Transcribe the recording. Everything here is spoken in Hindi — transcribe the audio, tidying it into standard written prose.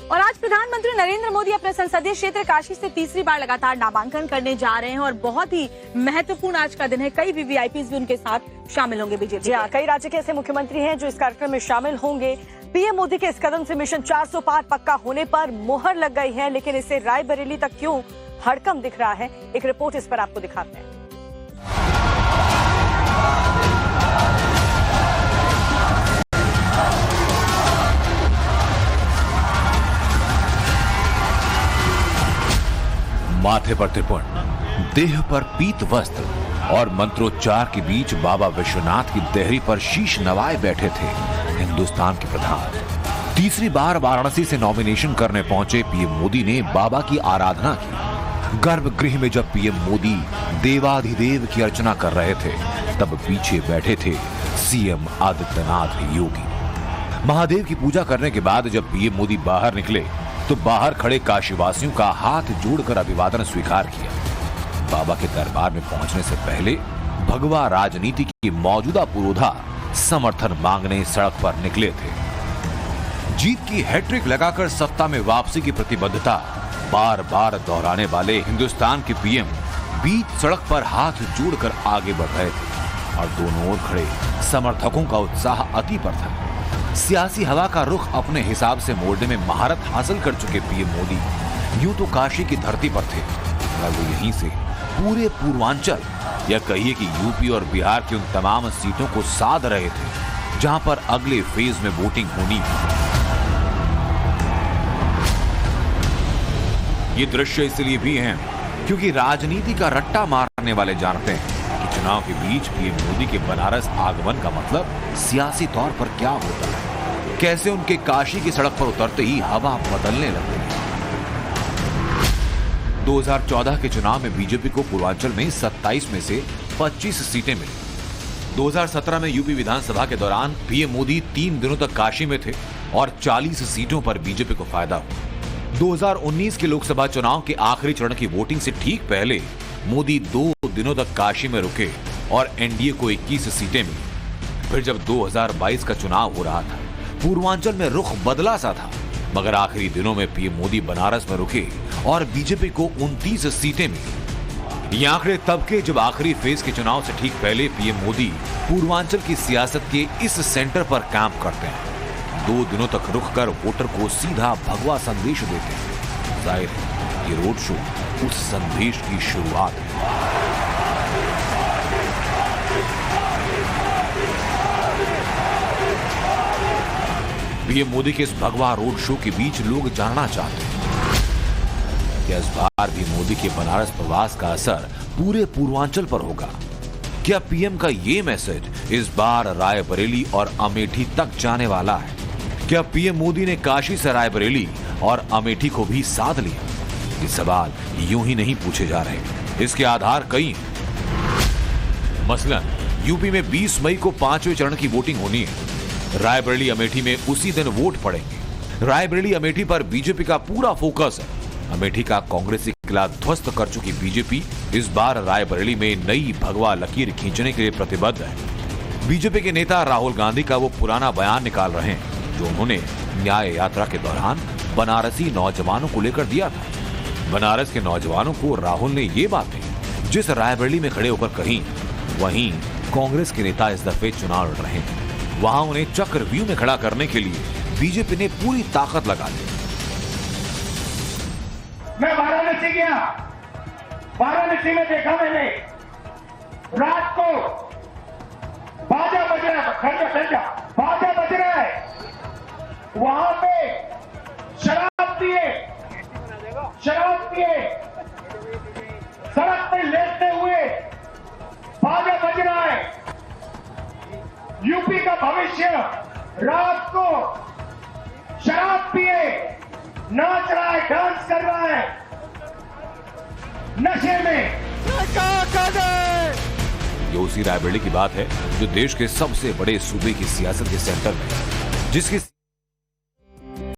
और आज प्रधानमंत्री नरेंद्र मोदी अपने संसदीय क्षेत्र काशी से तीसरी बार लगातार नामांकन करने जा रहे हैं और बहुत ही महत्वपूर्ण आज का दिन है। कई वीवीआईपी भी उनके साथ शामिल होंगे बीजेपी। जी हाँ, कई राज्य के ऐसे मुख्यमंत्री हैं जो इस कार्यक्रम में शामिल होंगे। पीएम मोदी के इस कदम से मिशन 400 पार पक्का होने पर मुहर लग गई है, लेकिन इससे रायबरेली तक क्यों हड़कंप दिख रहा है, एक रिपोर्ट इस पर आपको दिखाते हैं। माथे पर त्रिपुण, देह पर पीत वस्त्र और मंत्रोच्चार के बीच बाबा विश्वनाथ की देहरी पर शीश नवाए बैठे थे हिंदुस्तान के प्रधान। तीसरी बार वाराणसी से नॉमिनेशन करने पहुंचे पीएम मोदी ने बाबा की आराधना की। गर्भगृह में जब पीएम मोदी देवाधिदेव की अर्चना कर रहे थे, तब पीछे बैठे थे सीएम आदित्यनाथ योगी। महादेव की पूजा करने के बाद जब पीएम मोदी बाहर निकले तो बाहर खड़े काशीवासियों का हाथ जोड़कर अभिवादन स्वीकार किया। बाबा के दरबार में पहुंचने से पहले भगवा राजनीति की मौजूदा पुरोधा समर्थन मांगने सड़क पर निकले थे। जीत की हैट्रिक लगाकर सत्ता में वापसी की प्रतिबद्धता बार बार दोहराने वाले हिंदुस्तान के पीएम बीच सड़क पर हाथ जोड़कर आगे बढ़ रहे थे और दोनों ओर खड़े समर्थकों का उत्साह अति पर था। सियासी हवा का रुख अपने हिसाब से मोड़ने में महारत हासिल कर चुके पीएम मोदी यूं तो काशी की धरती पर थे, मगर वो यहीं से पूरे पूर्वांचल या कहिए कि यूपी और बिहार की उन तमाम सीटों को साध रहे थे जहां पर अगले फेज में वोटिंग होनी है। ये दृश्य इसलिए भी हैं क्योंकि राजनीति का रट्टा मारने वाले जानते हैं कि चुनाव के बीच पीएम मोदी के बनारस आगमन का मतलब सियासी तौर पर क्या होता है। कैसे उनके काशी की सड़क पर उतरते ही हवा बदलने लग गई। 2014 के चुनाव में बीजेपी को पूर्वांचल में 27 में से 25 सीटें मिली। 2017 में यूपी विधानसभा के दौरान पीएम मोदी 3 दिनों तक काशी में थे और 40 सीटों पर बीजेपी को फायदा हुआ। 2019 के लोकसभा चुनाव के आखिरी चरण की वोटिंग से ठीक पहले मोदी 2 दिनों तक काशी में रुके और एनडीए को 21 सीटें मिली। फिर जब 2022 का चुनाव हो रहा था, पूर्वांचल में रुख बदला सा था, मगर आखिरी दिनों में पीएम मोदी बनारस में रुके और बीजेपी को 29 सीटें मिली। ये आंकड़े तब के जब आखिरी फेज के चुनाव से ठीक पहले पीएम मोदी पूर्वांचल की सियासत के इस सेंटर पर काम करते हैं। 2 दिनों तक रुक कर वोटर को सीधा भगवा संदेश देते हैं। जाहिर है ये रोड शो उस संदेश की शुरुआत है। पीएम मोदी के इस भगवा रोड शो के बीच लोग जानना चाहते हैं क्या इस बार भी मोदी के बनारस प्रवास का असर पूरे पूर्वांचल पर होगा। क्या पीएम का ये मैसेज इस बार रायबरेली और अमेठी तक जाने वाला है। क्या पीएम मोदी ने काशी से रायबरेली और अमेठी को भी साध लिया। ये सवाल यूं ही नहीं पूछे जा रहे, इसके आधार कई हैं। मसलन यूपी में 20 मई को 5वें चरण की वोटिंग होनी है। रायबरेली अमेठी में उसी दिन वोट पड़ेंगे। रायबरेली अमेठी पर बीजेपी का पूरा फोकस है। अमेठी का कांग्रेसी किला ध्वस्त कर चुकी बीजेपी इस बार रायबरेली में नई भगवा लकीर खींचने के लिए प्रतिबद्ध है। बीजेपी के नेता राहुल गांधी का वो पुराना बयान निकाल रहे हैं जो उन्होंने न्याय यात्रा के दौरान बनारसी नौजवानों को लेकर दिया था। बनारस के नौजवानों को राहुल ने ये बातें जिस रायबरेली में खड़े होकर कही, वहीं कांग्रेस के नेता इस दफे चुनाव लड़ रहे हैं। वहां उन्हें चक्रव्यूह में खड़ा करने के लिए बीजेपी ने पूरी ताकत लगा दी। मैं वाराणसी गया, वाराणसी में देखा मैंने रात को बाजा बज रहा है, ठंडा बाजा बज रहा है। वहां पे शराब पिए सड़क पे लेटते हुए बाजा बज रहा है। यूपी का भविष्य रात को शराब पिए नाच रहा है, डांस कर रहा है, नशे में। ये उसी रायबरेली की बात है जो देश के सबसे बड़े सूबे की सियासत के सेंटर में, जिसकी